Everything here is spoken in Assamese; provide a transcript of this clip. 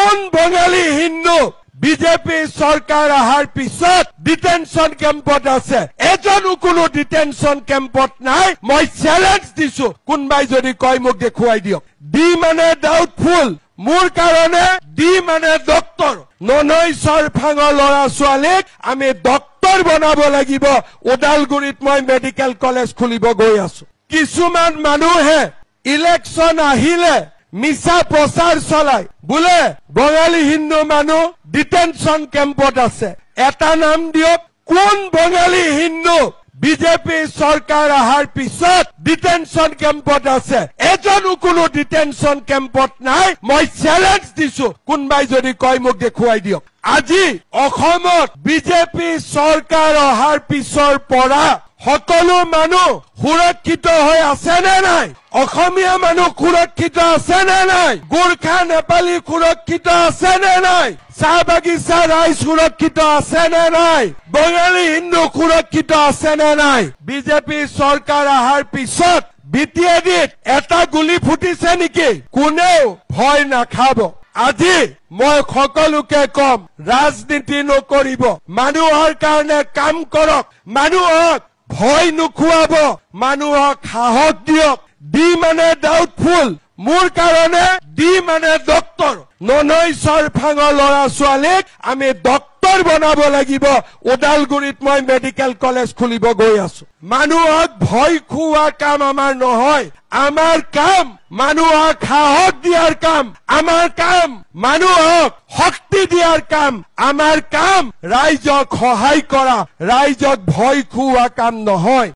কোন বঙালী হিন্দু বিজেপি চৰকাৰ অহাৰ পিছত ডিটেনশন কেম্পত আছে এজনো কোনো ডিটেনশন কেম্পত নাই মই চ্যালেঞ্জ দিছো কোনবাই যদি কয় মোক দেখুৱাই দিয়ক ডি মানে ডাউটফুল মোৰ কাৰণে ডি মানে ডক্টৰ ননৈ চৰফাঙৰ ল'ৰা ছোৱালীক আমি ডক্টৰ বনাব লাগিব ওদালগুৰিত মই মেডিকেল কলেজ খুলিব গৈ আছো কিছুমান মানুহে ইলেকশন আহিলে মিছা প্ৰচাৰ চলাই বোলে বঙালী হিন্দু মানুহ ডিটেনশন কেম্পত আছে এটা নাম দিয়ক কোন বঙালী হিন্দু বিজেপি চৰকাৰ অহাৰ পিছত ডিটেনশন কেম্পত আছে এজনো কোনো ডিটেনশন কেম্পত নাই মই চ্যালেঞ্জ দিছো কোনবাই যদি কয় মোক দেখুৱাই দিয়ক আজি অসমত বিজেপি চৰকাৰ অহাৰ পিছৰ পৰা সকলো মানুহ সুৰক্ষিত হৈ আছে নে নাই অসমীয়া মানুহ সুৰক্ষিত আছে নে নাই গোৰ্খা নেপালী সুৰক্ষিত আছে নে নাই চাহ বাগিচা ৰাইজ সুৰক্ষিত আছে নে নাই বঙালী হিন্দু সুৰক্ষিত আছে নে নাই বিজেপি চৰকাৰ অহাৰ পিছত বিটিএডিত এটা গুলি ফুটিছে নেকি কোনেও ভয় নাখাব আজি মই সকলোকে কম ৰাজনীতি নকৰিব মানুহৰ কাৰণে কাম কৰক মানুহক ভয় নুখুৱাব মানুহক সাহস দিয়ক ডি মানে ডাউটফুল মোৰ কাৰণে ডি মানে ডক্টৰ ননৈ চৰফাঙৰ ল'ৰা ছোৱালীক আমি ডক্টৰ বনাব লাগিব ওদালগুৰিত মই মেডিকেল কলেজ খুলিব গৈ আছো মানুহক ভয় খুওৱা কাম আমাৰ নহয় আমাৰ কাম মানুহক সাহস দিয়াৰ কাম আমাৰ কাম মানুহক শক্তি দিয়াৰ কাম আমাৰ কাম ৰাইজক সহায় কৰা ৰাইজক ভয় খুওৱা কাম নহয়